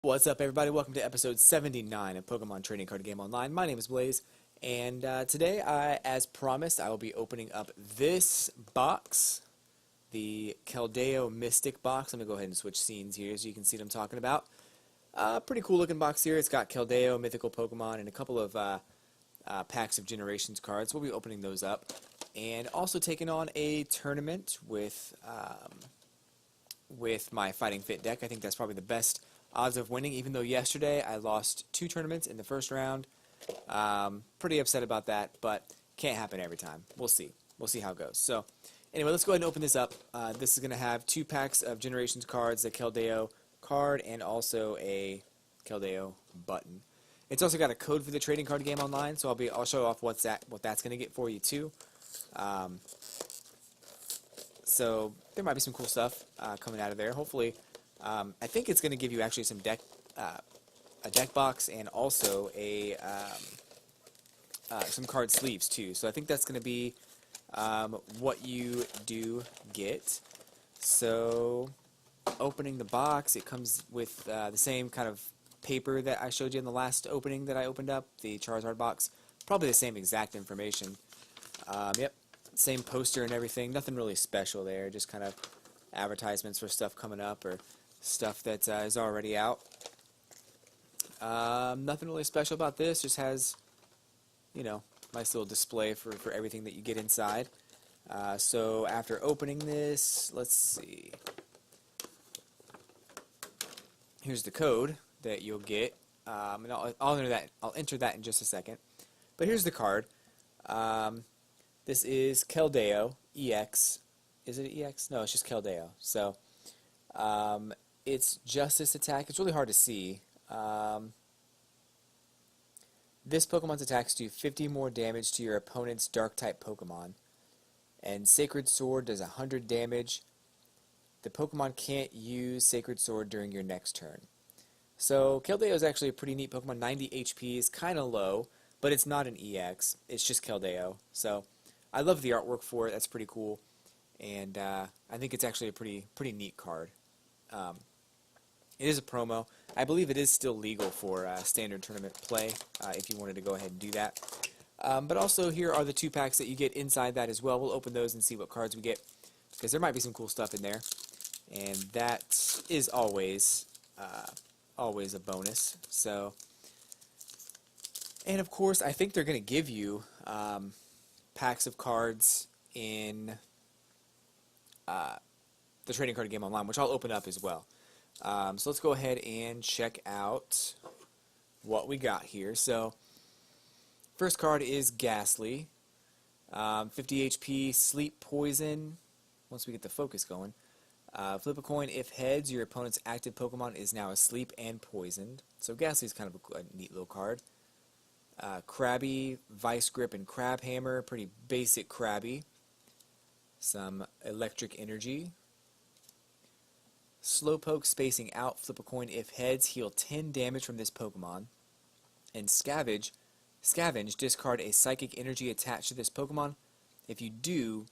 What's up, everybody? Welcome to episode 79 of Pokemon Trading Card Game Online. My name is Blaze, and today, as promised, I will be opening up this box, the Keldeo Mystic box. Let me go ahead and switch scenes here so you can see what I'm talking about. Pretty cool looking box here. It's got Keldeo, Mythical Pokemon, and a couple of packs of Generations cards. We'll be opening those up, and also taking on a tournament with my Fighting Fit deck. I think that's probably the best odds of winning, even though yesterday I lost 2 tournaments in the first round. Pretty upset about that, but can't happen every time. We'll see. We'll see how it goes. So, anyway, let's go ahead and open this up. This is going to have 2 packs of Generations cards, a Keldeo card, and also a Keldeo button. It's also got a code for the trading card game online, so I'll show off what that's going to get for you too. So there might be some cool stuff coming out of there. Hopefully. I think it's going to give you actually some a deck box and also some card sleeves too. So I think that's going to be what you do get. So opening the box, it comes with the same kind of paper that I showed you in the last opening that I opened up, the Charizard box. Probably the same exact information. Yep, same poster and everything. Nothing really special there, just kind of advertisements for stuff coming up or stuff that is already out. Nothing really special about this, just has, you know, nice little display for everything that you get inside. So after opening this, let's see. Here's the code that you'll get, and I'll enter that in just a second. But here's the card. This is Keldeo EX. Is it EX? No, it's just Keldeo. So it's Justice attack. It's really hard to see. This Pokemon's attacks do 50 more damage to your opponent's Dark-type Pokemon. And Sacred Sword does 100 damage. The Pokemon can't use Sacred Sword during your next turn. So Keldeo is actually a pretty neat Pokemon. 90 HP is kind of low, but it's not an EX. It's just Keldeo. So I love the artwork for it. That's pretty cool. And I think it's actually a pretty neat card. It is a promo. I believe it is still legal for standard tournament play if you wanted to go ahead and do that. But also here are the 2 packs that you get inside that as well. We'll open those and see what cards we get, because there might be some cool stuff in there, and that is always a bonus. So, and of course, I think they're going to give you packs of cards in the trading card game online, which I'll open up as well. So let's go ahead and check out what we got here. So first card is Ghastly, 50 HP, Sleep Poison. Once we get the focus going, flip a coin. If heads, your opponent's active Pokemon is now asleep and poisoned. So Ghastly is kind of a neat little card. Krabby, Vice Grip, and Crab Hammer, pretty basic Krabby. Some Electric Energy. Slowpoke, Spacing Out, flip a coin. If heads, heal 10 damage from this Pokemon. And Scavenge, discard a Psychic Energy attached to this Pokemon. If you do,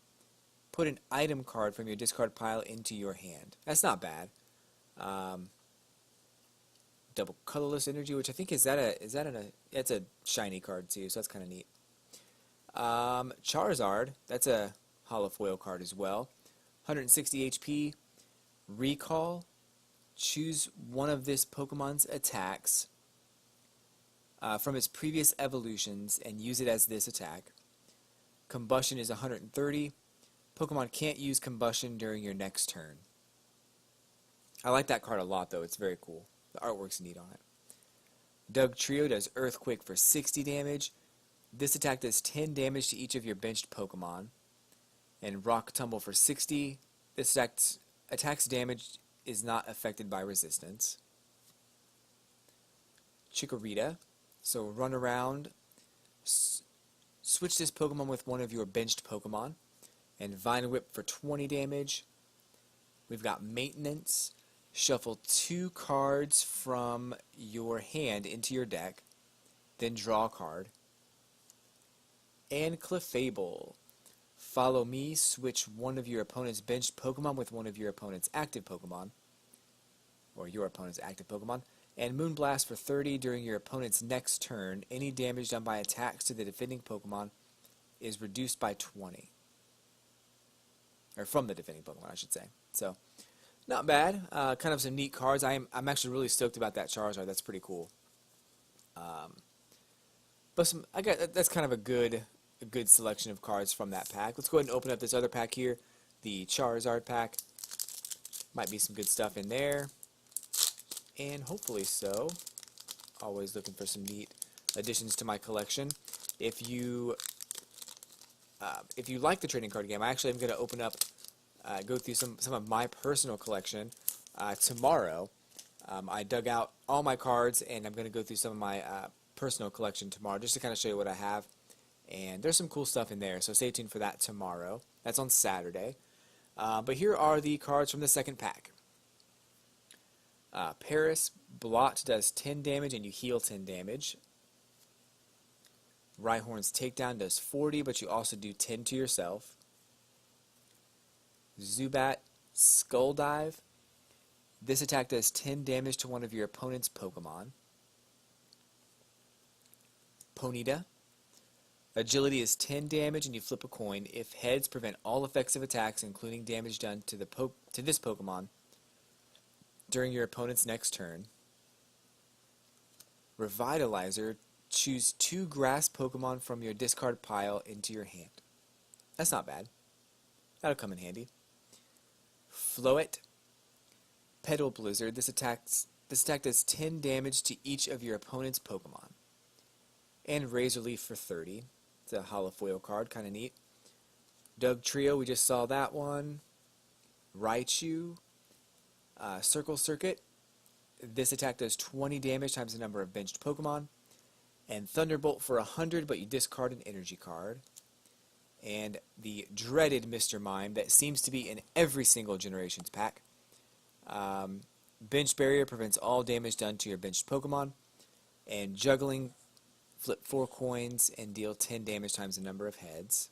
put an item card from your discard pile into your hand. That's not bad. Double Colorless Energy, which I think it's a shiny card too, so that's kind of neat. Charizard, that's a holo foil card as well. 160 HP. Recall, choose one of this Pokemon's attacks from its previous evolutions and use it as this attack. Combustion is 130. Pokemon can't use Combustion during your next turn. I like that card a lot, though. It's very cool. The artwork's neat on it. Doug Trio does Earthquake for 60 damage. This attack does 10 damage to each of your benched Pokemon. And Rock Tumble for 60. This attack's damage is not affected by resistance. Chikorita. So run around. Switch this Pokemon with one of your benched Pokemon. And Vine Whip for 20 damage. We've got Maintenance. Shuffle 2 cards from your hand into your deck. Then draw a card. And Clefable. Follow me, switch one of your opponent's benched Pokemon with one of your opponent's active Pokemon, or your opponent's active Pokemon, And Moonblast for 30 during your opponent's next turn. Any damage done by attacks to the defending Pokemon is reduced by 20. Or from the defending Pokemon, I should say. So, not bad. Kind of some neat cards. I'm actually really stoked about that Charizard. That's pretty cool. But that's kind of a good selection of cards from that pack. Let's go ahead and open up this other pack here, the Charizard pack. Might be some good stuff in there, and hopefully so. Always looking for some neat additions to my collection. If you like the trading card game, I actually am going to open up, go through some of my personal collection tomorrow. I dug out all my cards, and I'm going to go through some of my personal collection tomorrow, just to kind of show you what I have. And there's some cool stuff in there, so stay tuned for that tomorrow. That's on Saturday. But here are the cards from the second pack. Paris, Blot does 10 damage, and you heal 10 damage. Rhyhorn's Takedown does 40, but you also do 10 to yourself. Zubat, Skull Dive. This attack does 10 damage to one of your opponent's Pokemon. Ponyta. Agility is 10 damage, and you flip a coin. If heads, prevent all effective attacks, including damage done to this Pokemon during your opponent's next turn. Revitalizer. Choose 2 grass Pokemon from your discard pile into your hand. That's not bad. That'll come in handy. Floet. Petal Blizzard. This attack does 10 damage to each of your opponent's Pokemon. And Razor Leaf for 30. It's a hollow foil card, kind of neat. Doug Trio, we just saw that one. Raichu. Circle Circuit. This attack does 20 damage times the number of benched Pokemon. And Thunderbolt for 100, but you discard an energy card. And the dreaded Mr. Mime that seems to be in every single Generations pack. Bench Barrier prevents all damage done to your benched Pokemon. And Juggling, flip 4 coins and deal 10 damage times the number of heads.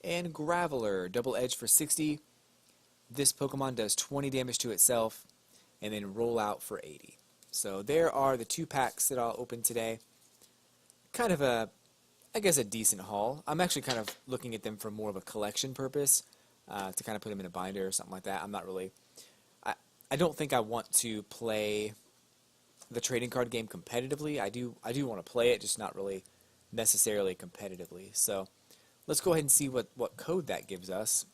And Graveler, Double Edge for 60. This Pokemon does 20 damage to itself, and then roll out for 80. So there are the 2 packs that I'll open today. Kind of I guess a decent haul. I'm actually kind of looking at them for more of a collection purpose, to kind of put them in a binder or something like that. I'm not really, I don't think I want to play the trading card game competitively. I do want to play it, just not really necessarily competitively. So let's go ahead and see what code that gives us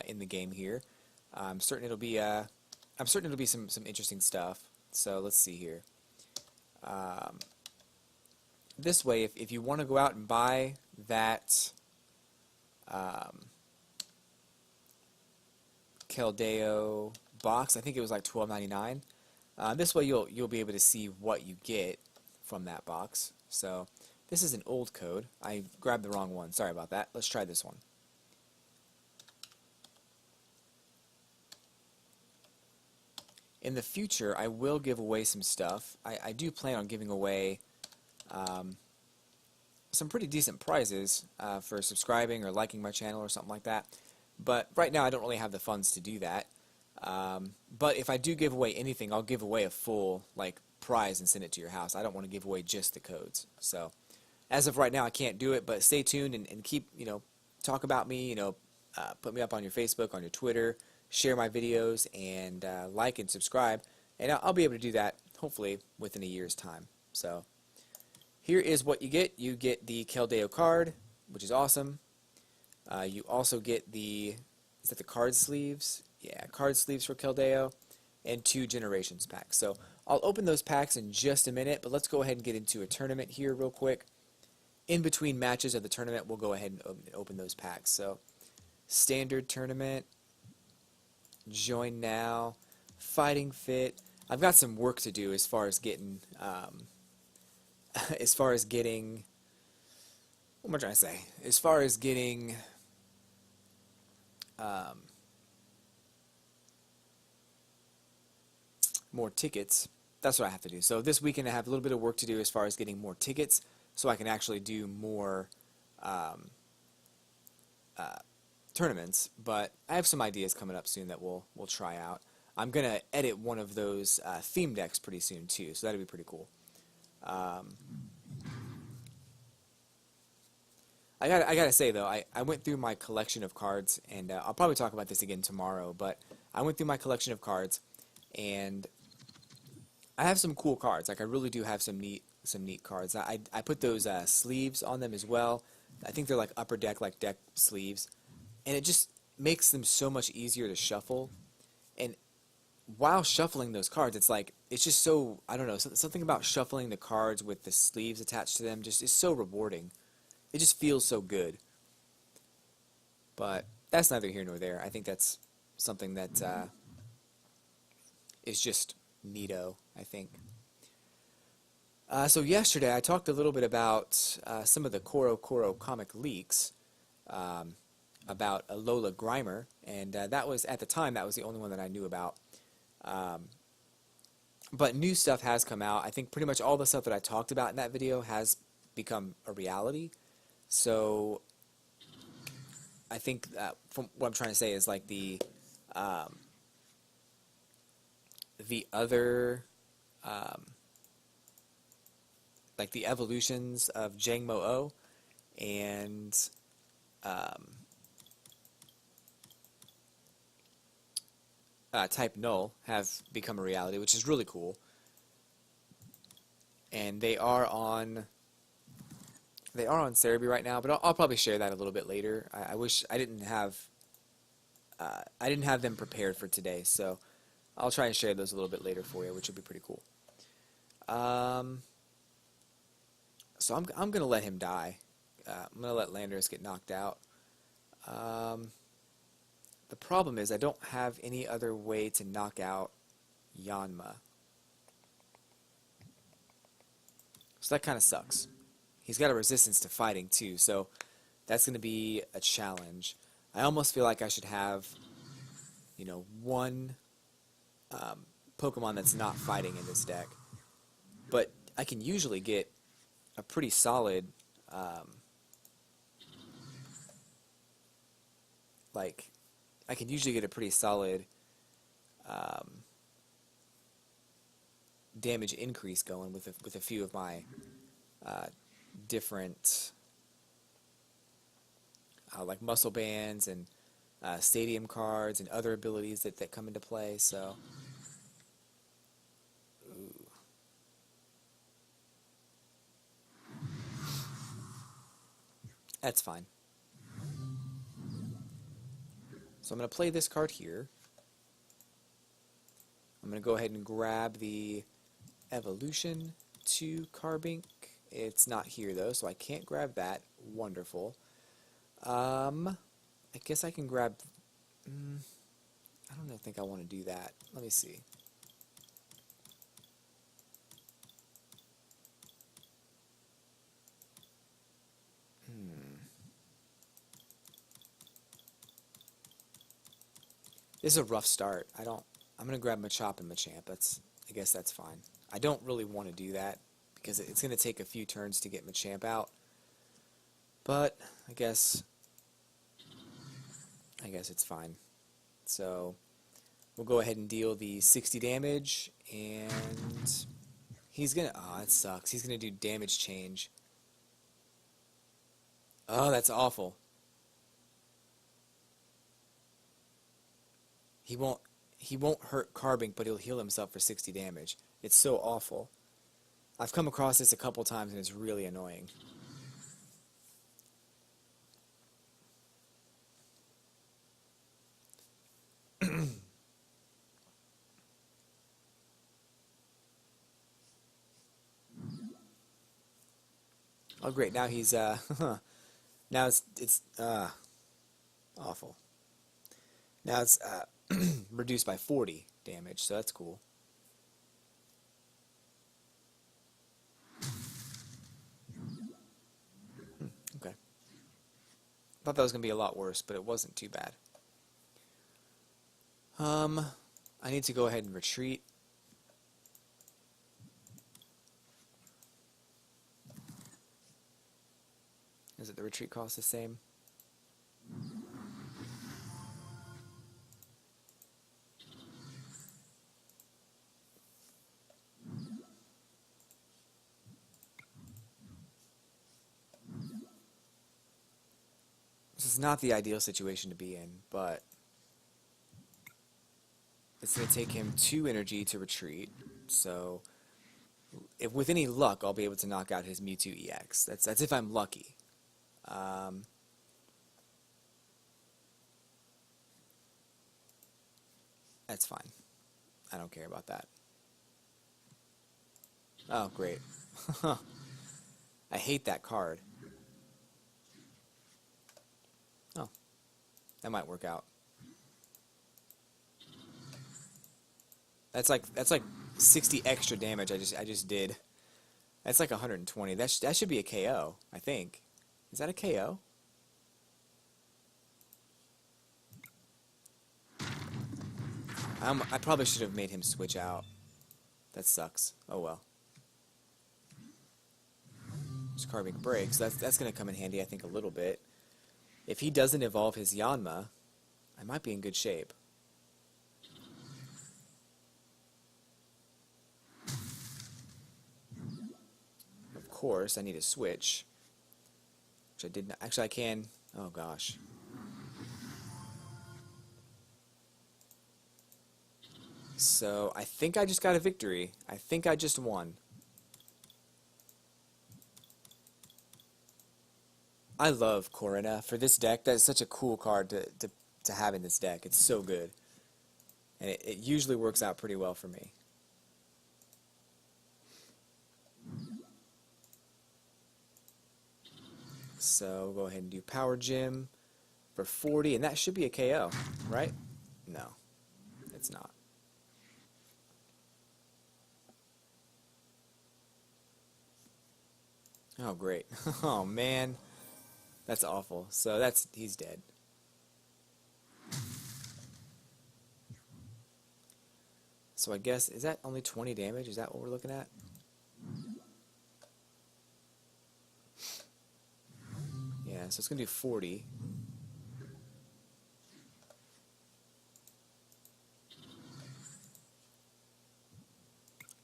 in the game here. I'm certain it'll be some interesting stuff. So let's see here. This way, if you want to go out and buy that Keldeo box, I think it was like $12.99. This way you'll be able to see what you get from that box. So this is an old code. I grabbed the wrong one. Sorry about that. Let's try this one. In the future, I will give away some stuff. I do plan on giving away some pretty decent prizes for subscribing or liking my channel or something like that. But right now, I don't really have the funds to do that. But if I do give away anything, I'll give away a full prize and send it to your house. I don't want to give away just the codes. So as of right now, I can't do it. But stay tuned and keep talk about me. Put me up on your Facebook, on your Twitter. Share my videos, and like and subscribe, and I'll be able to do that hopefully within a year's time. So here is what you get. You get the Keldeo card, which is awesome. You also get is that the card sleeves? Yeah, card sleeves for Keldeo, and 2 Generations packs. So I'll open those packs in just a minute, but let's go ahead and get into a tournament here real quick. In between matches of the tournament, we'll go ahead and open those packs. So standard tournament. Join now, Fighting Fit. I've got some work to do as far as getting, what am I trying to say? As far as getting, more tickets. That's what I have to do. So this weekend I have a little bit of work to do as far as getting more tickets, so I can actually do more tournaments, but I have some ideas coming up soon that we'll try out. I'm gonna edit one of those theme decks pretty soon too, so that'd be pretty cool. Um, I gotta say though, I went through my collection of cards, and I'll probably talk about this again tomorrow. But I went through my collection of cards, and I have some cool cards. Like I really do have some neat cards. I put those sleeves on them as well. I think they're like upper deck, like deck sleeves, and it just makes them so much easier to shuffle. And while shuffling those cards, it's just so, I don't know, something about shuffling the cards with the sleeves attached to them just is so rewarding. It just feels so good. But that's neither here nor there. I think that's something that is just neato, I think. So yesterday I talked a little bit about some of the Koro comic leaks, about a Lola Grimer, and that was, at the time, that was the only one that I knew about. But new stuff has come out. I think pretty much all the stuff that I talked about in that video has become a reality. So I think from what I'm trying to say is like the other like the evolutions of Jangmo-O and Type Null have become a reality, which is really cool. And they are on Cerebi right now, but I'll probably share that a little bit later. I wish I didn't have them prepared for today, so I'll try and share those a little bit later for you, which would be pretty cool. So I'm gonna let him die. I'm gonna let Landorus get knocked out. The problem is I don't have any other way to knock out Yanma. So that kind of sucks. He's got a resistance to fighting too, so that's going to be a challenge. I almost feel like I should have, one Pokemon that's not fighting in this deck. But I can usually get a pretty solid, I can usually get a pretty solid damage increase going with a few of my different like muscle bands and stadium cards and other abilities that come into play. So, ooh. That's fine. So I'm going to play this card here. I'm going to go ahead and grab the Evolution to Carbink. It's not here though, so I can't grab that. Wonderful. I guess I can grab... I don't think I want to do that. Let me see. This is a rough start. I'm going to grab Machop and Machamp. I guess that's fine. I don't really want to do that because it's going to take a few turns to get Machamp out. But I guess it's fine. So we'll go ahead and deal the 60 damage, and he's going to... Oh, that sucks. He's going to do damage change. Oh, that's awful. He won't hurt Carbink, but he'll heal himself for 60 damage. It's so awful. I've come across this a couple times, and it's really annoying. Oh great, now he's now it's awful. Now it's reduced by 40 damage, so that's cool. Okay. Thought that was gonna be a lot worse, but it wasn't too bad. I need to go ahead and retreat. Is it the retreat cost the same? It's not the ideal situation to be in, but it's going to take him 2 energy to retreat. So, if with any luck, I'll be able to knock out his Mewtwo EX. That's if I'm lucky. That's fine. I don't care about that. Oh, great. I hate that card. Oh, that might work out. That's like 60 extra damage I just did. That's like 120. That should be a KO, I think. Is that a KO? I probably should have made him switch out. That sucks. Oh well. This card make breaks. That's gonna come in handy, I think, a little bit. If he doesn't evolve his Yanma, I might be in good shape. Of course, I need a switch, which I didn't. Actually, I can. Oh gosh. So I think I just got a victory. I think I just won. I love Corina for this deck. That is such a cool card to have in this deck. It's so good. And it usually works out pretty well for me. So we'll go ahead and do Power Gym for 40, and that should be a KO, right? No, it's not. Oh, great. Oh, man. That's awful. So he's dead. So I guess, is that only 20 damage? Is that what we're looking at? Yeah, so it's going to do 40.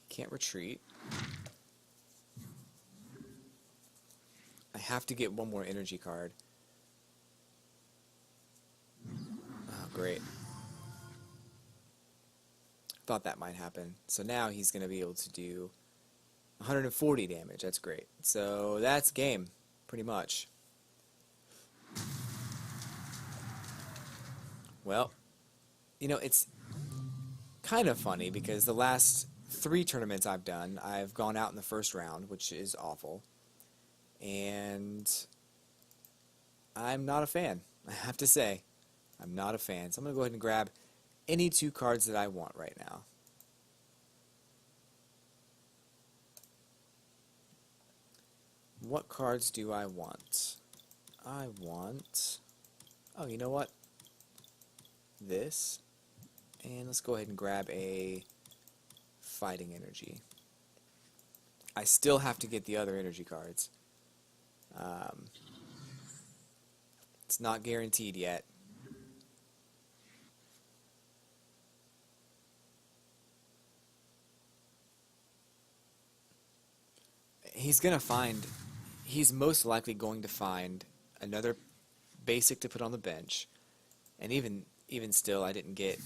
Can't retreat. I have to get one more energy card. Oh, great. Thought that might happen. So now he's going to be able to do 140 damage. That's great. So that's game, pretty much. Well, you know, it's kind of funny because the last 3 tournaments I've done, I've gone out in the first round, which is awful. And I'm not a fan, I have to say. I'm not a fan. So I'm going to go ahead and grab any 2 cards that I want right now. What cards do I want? I want... Oh, you know what? This. And let's go ahead and grab a Fighting Energy. I still have to get the other energy cards. It's not guaranteed yet. He's most likely going to find another basic to put on the bench. And even still, I didn't get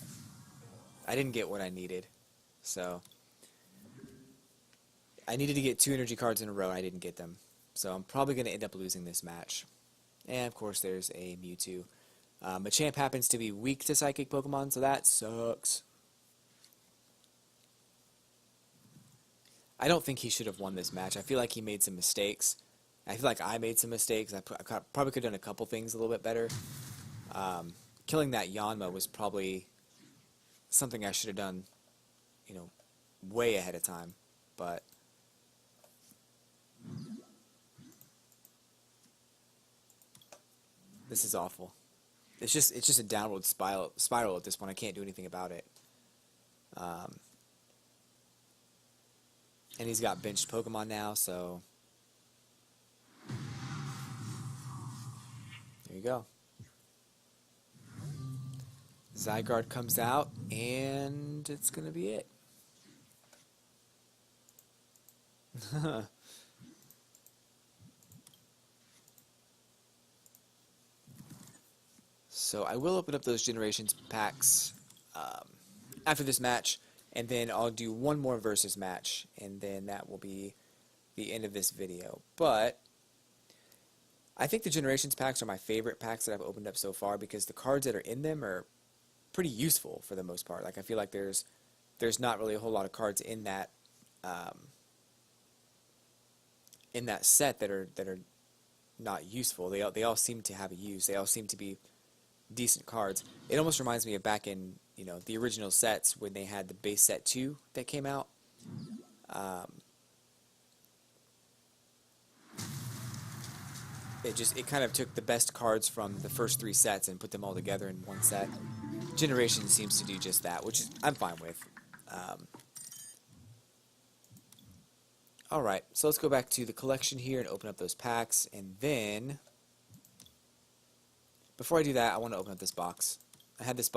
what I needed. So I needed to get 2 energy cards in a row, and I didn't get them. So I'm probably going to end up losing this match. And of course there's a Mewtwo. Machamp happens to be weak to Psychic Pokemon, so that sucks. I don't think he should have won this match. I feel like he made some mistakes. I feel like I made some mistakes. I probably could have done a couple things a little bit better. Killing that Yanma was probably something I should have done, you know, way ahead of time. But this is awful. It's just a downward spiral at this point. I can't do anything about it. And he's got benched Pokemon now, so there you go. Zygarde comes out, and it's gonna be it. So I will open up those Generations packs after this match, and then I'll do one more versus match, and then that will be the end of this video. But I think the Generations packs are my favorite packs that I've opened up so far because the cards that are in them are pretty useful for the most part. Like I feel like there's not really a whole lot of cards in that set that are not useful. They all seem to have a use. They all seem to be decent cards. It almost reminds me of back in the original sets when they had the base set 2 that came out. It kind of took the best cards from the first 3 sets and put them all together in one set. Generation seems to do just that, which I'm fine with. Alright, so let's go back to the collection here and open up those packs, and then before I do that, I want to open up this box. I have 3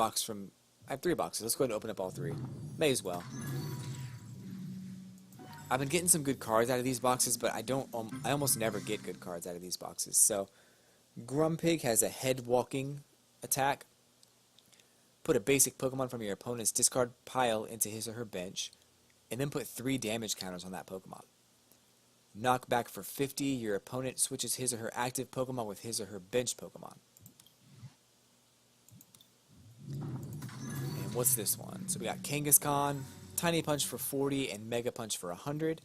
boxes. Let's go ahead and open up all 3. May as well. I've been getting some good cards out of these boxes, but I almost never get good cards out of these boxes. So, Grumpig has a head walking attack. Put a basic Pokemon from your opponent's discard pile into his or her bench, and then put 3 damage counters on that Pokemon. Knock back for 50, your opponent switches his or her active Pokemon with his or her bench Pokemon. And what's this one? So we got Kangaskhan, Tiny Punch for 40, and Mega Punch for 100.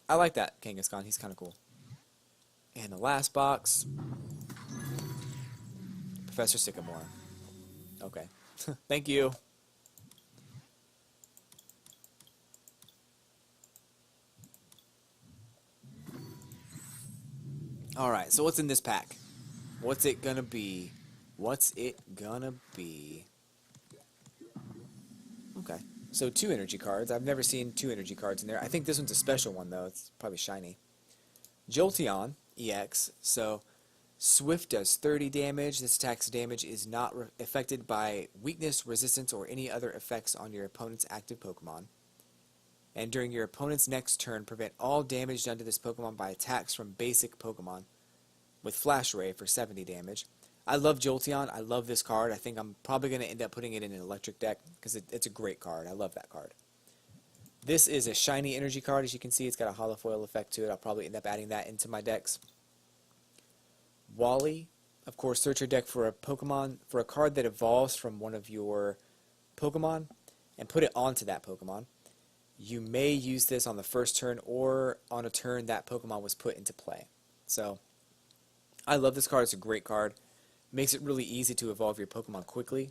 I like that Kangaskhan, he's kind of cool. And the last box, Professor Sycamore. Okay, thank you. Alright, so what's in this pack? What's it gonna be? What's it gonna be? Okay, so 2 energy cards. I've never seen 2 energy cards in there. I think this one's a special one, though. It's probably shiny. Jolteon, EX. So, Swift does 30 damage. This attack's damage is not affected by weakness, resistance, or any other effects on your opponent's active Pokemon. And during your opponent's next turn, prevent all damage done to this Pokemon by attacks from basic Pokemon with Flash Ray for 70 damage. I love Jolteon. I love this card. I think I'm probably going to end up putting it in an electric deck because it's a great card. I love that card. This is a shiny energy card. As you can see, it's got a holofoil effect to it. I'll probably end up adding that into my decks. Wally, of course, search your deck for a Pokemon, for a card that evolves from one of your Pokemon, and put it onto that Pokemon. You may use this on the first turn or on a turn that Pokemon was put into play. So, I love this card. It's a great card. Makes it really easy to evolve your Pokemon quickly.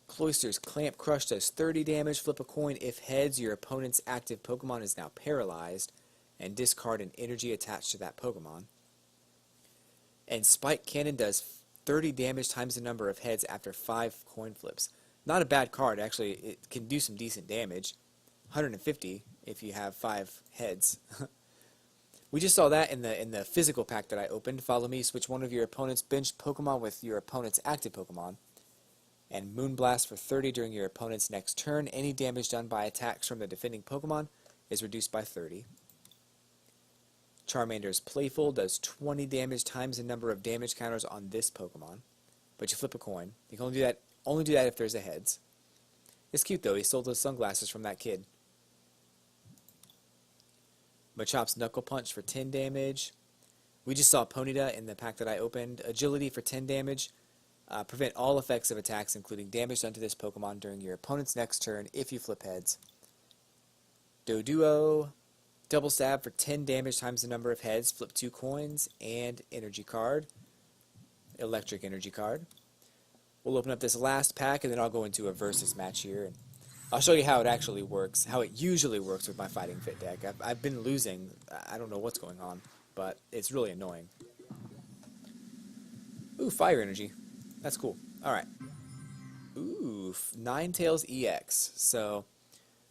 Cloyster's Clamp Crush does 30 damage. Flip a coin. If heads, your opponent's active Pokemon is now paralyzed, and discard an energy attached to that Pokemon. And Spike Cannon does 30 damage times the number of heads after 5 coin flips. Not a bad card, actually. It can do some decent damage. 150 if you have 5 heads. We just saw that in the physical pack that I opened. Follow me, switch one of your opponent's bench Pokemon with your opponent's active Pokemon. And Moonblast for 30 during your opponent's next turn. Any damage done by attacks from the defending Pokemon is reduced by 30. Charmander's Playful does 20 damage times the number of damage counters on this Pokemon. But you flip a coin. You can only do that if there's a heads. It's cute though, he stole those sunglasses from that kid. Machop's Knuckle Punch for 10 damage. We just saw Ponyta in the pack that I opened. Agility for 10 damage. Prevent all effects of attacks, including damage done to this Pokemon during your opponent's next turn if you flip heads. Doduo, Double Stab for 10 damage times the number of heads. Flip 2 coins and energy card. Electric energy card. We'll open up this last pack and then I'll go into a versus match here. And I'll show you how it actually works, how it usually works with my Fighting Fit deck. I've been losing. I don't know what's going on, but it's really annoying. Ooh, Fire Energy. That's cool. Alright. Ooh, Ninetales EX. So,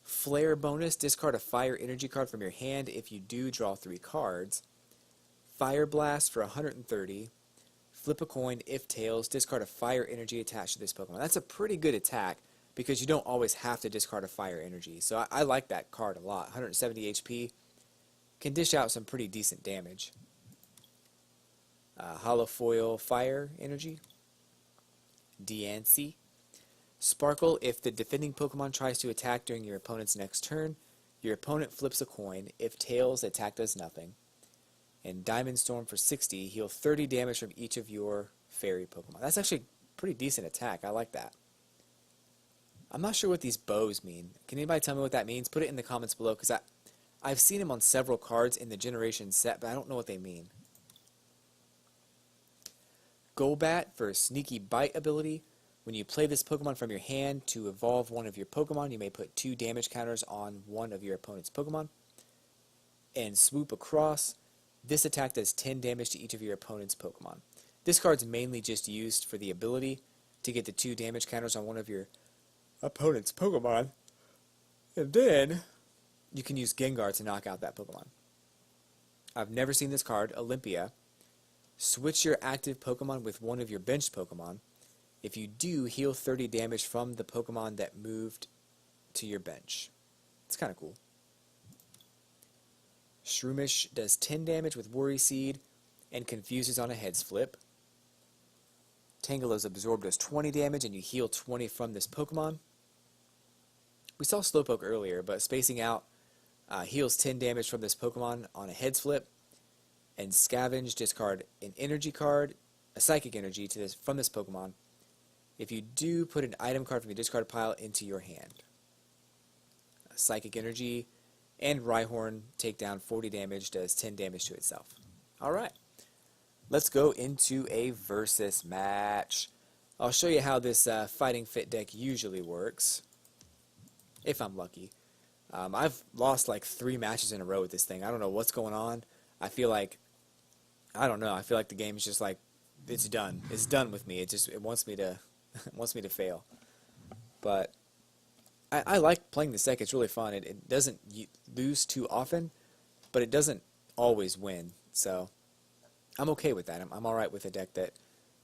Flare bonus, discard a Fire Energy card from your hand. If you do, draw 3 cards. Fire Blast for 130. Flip a coin. If tails, discard a Fire Energy attached to this Pokemon. That's a pretty good attack because you don't always have to discard a Fire Energy. So I like that card a lot. 170 HP. Can dish out some pretty decent damage. Holofoil Fire Energy, Diancie. Sparkle, if the defending Pokemon tries to attack during your opponent's next turn, your opponent flips a coin. If tails, the attack does nothing. And Diamond Storm for 60, heal 30 damage from each of your fairy Pokemon. That's actually a pretty decent attack. I like that. I'm not sure what these bows mean. Can anybody tell me what that means? Put it in the comments below, because I've seen them on several cards in the Generation set, but I don't know what they mean. Golbat for Sneaky Bite ability. When you play this Pokemon from your hand to evolve one of your Pokemon, you may put 2 damage counters on one of your opponent's Pokemon. And Swoop Across. This attack does 10 damage to each of your opponent's Pokemon. This card's mainly just used for the ability to get the 2 damage counters on one of your opponent's Pokemon. And then you can use Gengar to knock out that Pokemon. I've never seen this card, Olympia. Switch your active Pokemon with one of your benched Pokemon. If you do, heal 30 damage from the Pokemon that moved to your bench. It's kind of cool. Shroomish does 10 damage with Worry Seed and confuses on a heads flip. Tangela's Absorb does 20 damage and you heal 20 from this Pokemon. We saw Slowpoke earlier, but spacing out heals 10 damage from this Pokemon on a heads flip. And Scavenge, discard an energy card, a psychic energy from this Pokemon. If you do, put an item card from your discard pile into your hand. Psychic energy and Rhyhorn take down 40 damage, does 10 damage to itself. Alright, let's go into a versus match. I'll show you how this Fighting Fit deck usually works, if I'm lucky. I've lost like 3 matches in a row with this thing. I don't know what's going on. I feel like the game is just like, it's done. It's done with me. It wants me to to fail. But I like playing this deck. It's really fun. It doesn't lose too often, but it doesn't always win. So I'm okay with that. I'm alright with a deck that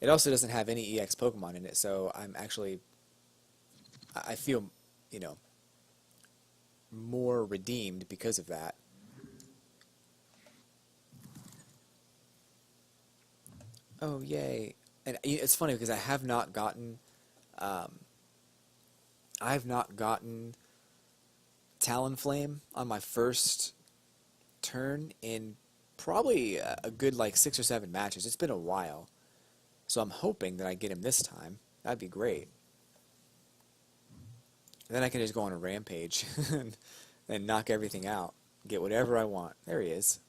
it also doesn't have any EX Pokemon in it. So I feel, more redeemed because of that. Oh, yay. And it's funny because I have not gotten Talonflame on my first turn in probably a good like 6 or 7 matches. It's been a while. So I'm hoping that I get him this time. That'd be great. And then I can just go on a rampage and knock everything out. Get whatever I want. There he is.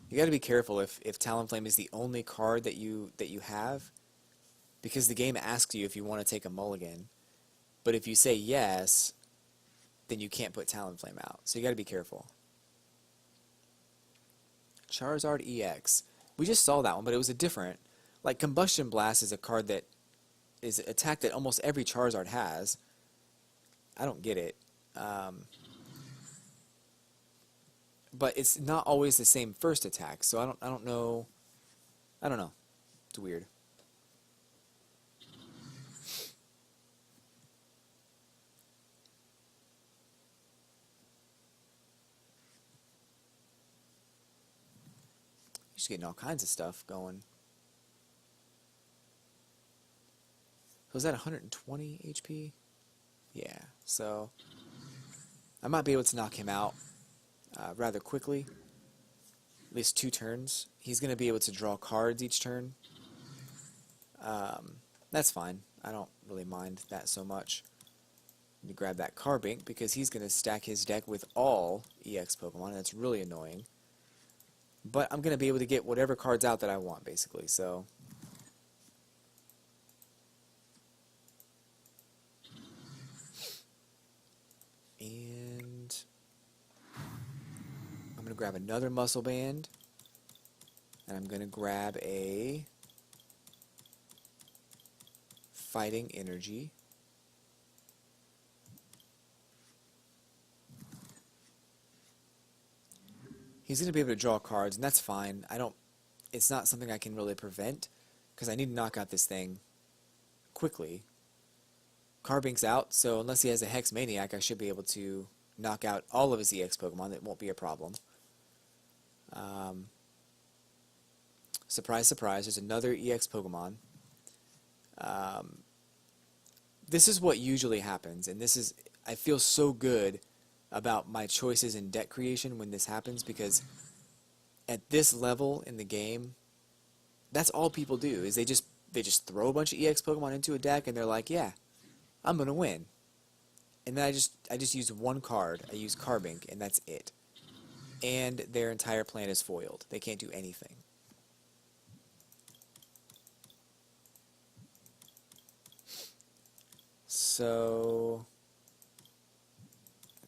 You got to be careful if Talonflame is the only card that you have, because the game asks you if you want to take a mulligan. But if you say yes, then you can't put Talonflame out. So you got to be careful. Charizard EX. We just saw that one, but it was a different. Like Combustion Blast is a card that is an attack that almost every Charizard has. I don't get it. But it's not always the same first attack, so I don't know. I don't know. It's weird. Just getting all kinds of stuff going. So is that 120 HP? Yeah, so I might be able to knock him out rather quickly. At least 2 turns. He's going to be able to draw cards each turn. That's fine. I don't really mind that so much. Let me grab that Carbink because he's going to stack his deck with all EX Pokemon. And that's really annoying. But I'm going to be able to get whatever cards out that I want, basically. So and I'm going to grab another Muscle Band. And I'm going to grab a Fighting Energy. He's going to be able to draw cards, and that's fine. It's not something I can really prevent, because I need to knock out this thing quickly. Carbink's out, so unless he has a Hex Maniac, I should be able to knock out all of his EX Pokemon. That won't be a problem. Surprise, surprise, there's another EX Pokemon. This is what usually happens, and this is, I feel so good about my choices in deck creation when this happens, because at this level in the game, that's all people do, is they just throw a bunch of EX Pokemon into a deck, and they're like, yeah, I'm gonna win. And then I just use one card. I use Carbink, and that's it. And their entire plan is foiled. They can't do anything. So,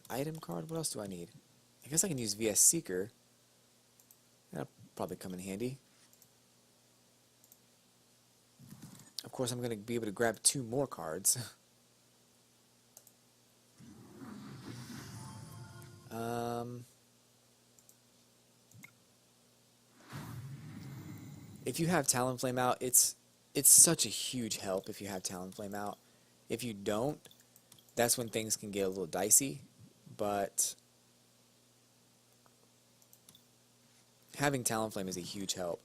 item card, what else do I need? I guess I can use VS Seeker. That'll probably come in handy. Of course, I'm going to be able to grab 2 more cards. If you have Talonflame out, it's such a huge help if you have Talonflame out. If you don't, that's when things can get a little dicey, but having Talonflame is a huge help,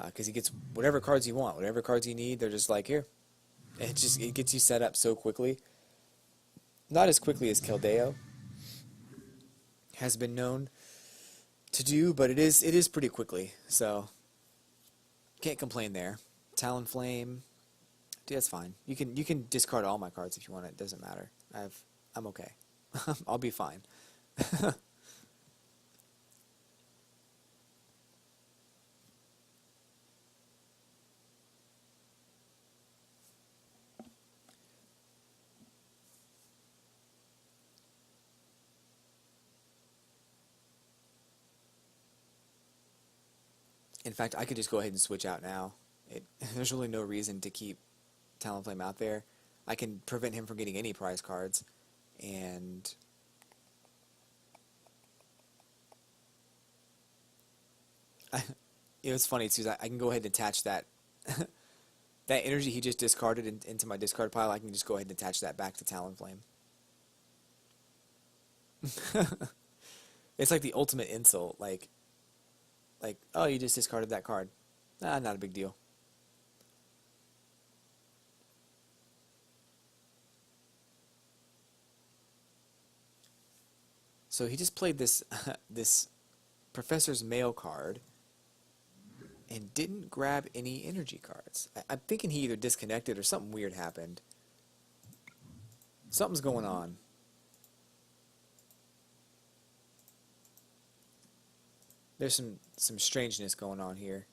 because he gets whatever cards you want, whatever cards you need, they're just like, here. It gets you set up so quickly. Not as quickly as Keldeo has been known to do, but it is pretty quickly, so can't complain there. Talonflame, dude, that's fine. You can discard all my cards if you want. It doesn't matter. I'm okay. I'll be fine. In fact, I could just go ahead and switch out now. There's really no reason to keep Talonflame out there. I can prevent him from getting any prize cards, and it's funny too. I can go ahead and attach that that energy he just discarded into my discard pile. I can just go ahead and attach that back to Talonflame. It's like the ultimate insult. Like, oh, you just discarded that card. Not a big deal. So he just played this this Professor's Mail card and didn't grab any energy cards. I'm thinking he either disconnected or something weird happened. Something's going on. There's some strangeness going on here.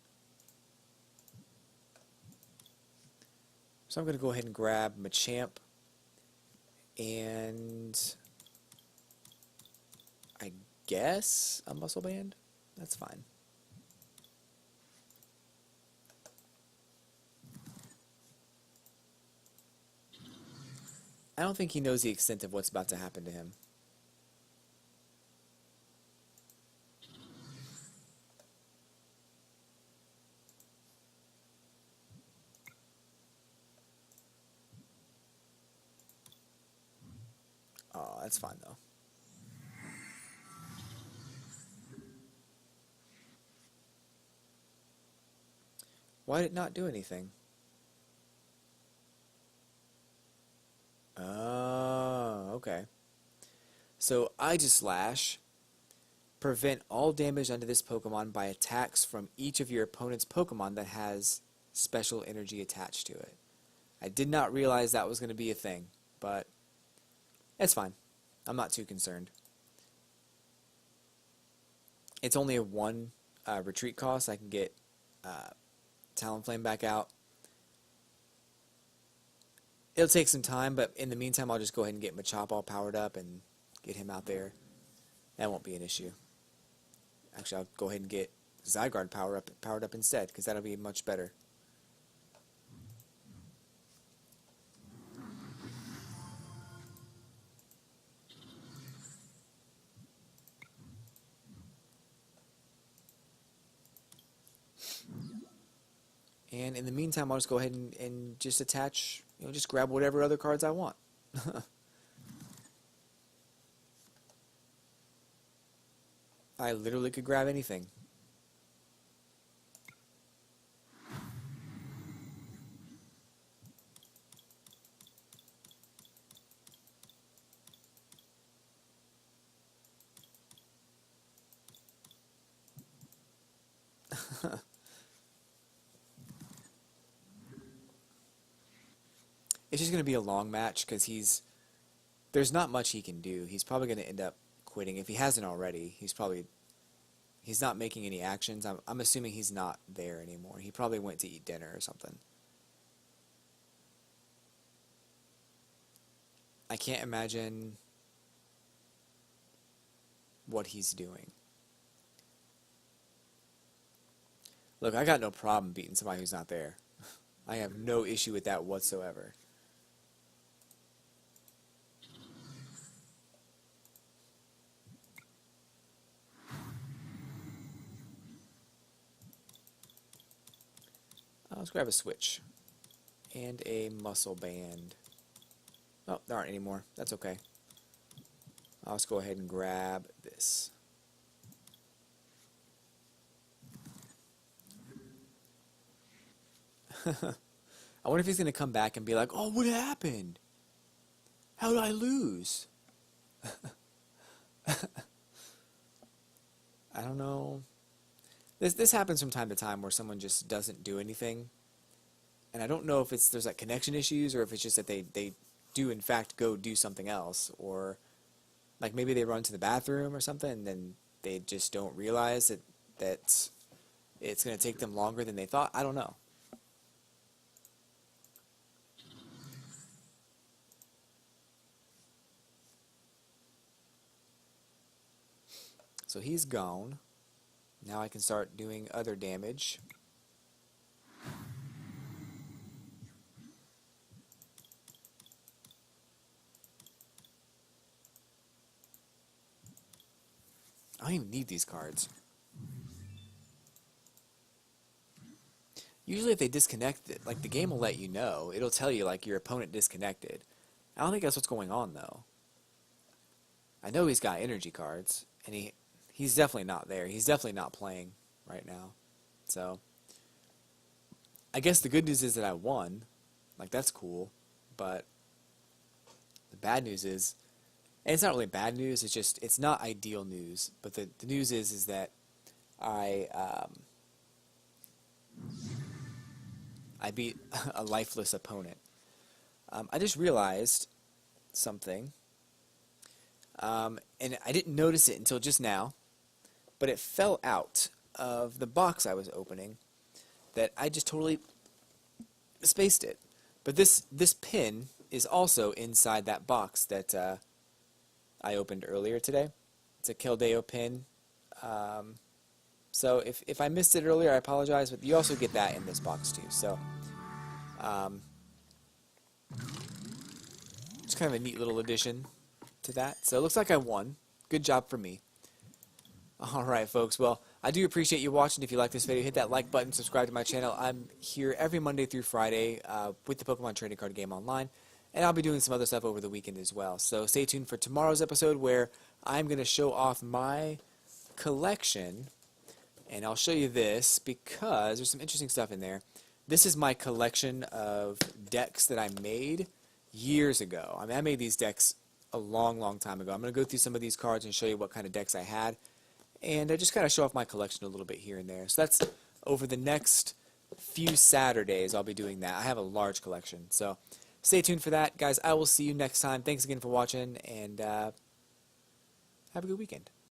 So I'm going to go ahead and grab Machamp, and I guess a Muscle Band? That's fine. I don't think he knows the extent of what's about to happen to him. Oh, that's fine though. Why did it not do anything? Oh, okay. So Aegislash, prevent all damage onto this Pokemon by attacks from each of your opponent's Pokemon that has special energy attached to it. I did not realize that was going to be a thing, but it's fine. I'm not too concerned. It's only a 1 retreat cost. I can get Talonflame back out. It'll take some time, but in the meantime, I'll just go ahead and get Machop all powered up and get him out there. That won't be an issue. Actually, I'll go ahead and get Zygarde powered up instead, because that'll be much better. And in the meantime, I'll just go ahead and just attach, just grab whatever other cards I want. I literally could grab anything. It's just going to be a long match because there's not much he can do. He's probably going to end up quitting. If he hasn't already, he's not making any actions. I'm assuming he's not there anymore. He probably went to eat dinner or something. I can't imagine what he's doing. Look, I got no problem beating somebody who's not there. I have no issue with that whatsoever. Let's grab a switch. And a muscle band. Oh, there aren't any more. That's okay. Let's go ahead and grab this. I wonder if he's going to come back and be like, oh, what happened? How did I lose? I don't know. This happens from time to time where someone just doesn't do anything. And I don't know if there's like connection issues or if it's just that they do in fact go do something else, or like maybe they run to the bathroom or something and then they just don't realize that it's going to take them longer than they thought. I don't know. So he's gone. Now I can start doing other damage. I don't even need these cards. Usually if they disconnect it, like the game will let you know. It'll tell you like your opponent disconnected. I don't think that's what's going on though. I know he's got energy cards, and he's definitely not there. He's definitely not playing right now. So I guess the good news is that I won. Like that's cool. But the bad news is, and it's not really bad news, it's not ideal news. But the news is that I beat a lifeless opponent. I just realized something, and I didn't notice it until just now, but it fell out of the box I was opening that I just totally spaced it. But this pin is also inside that box that I opened earlier today. It's a Keldeo pin. So if I missed it earlier, I apologize, but you also get that in this box too. So it's kind of a neat little addition to that. So it looks like I won. Good job for me. Alright folks, well, I do appreciate you watching. If you like this video, hit that like button, subscribe to my channel. I'm here every Monday through Friday with the Pokemon Trading Card Game Online, and I'll be doing some other stuff over the weekend as well. So stay tuned for tomorrow's episode where I'm going to show off my collection, and I'll show you this because there's some interesting stuff in there. This is my collection of decks that I made years ago. I mean, I made these decks a long time ago. I'm going to go through some of these cards and show you what kind of decks I had. And I just kind of show off my collection a little bit here and there. So that's over the next few Saturdays I'll be doing that. I have a large collection. So stay tuned for that. Guys, I will see you next time. Thanks again for watching, and have a good weekend.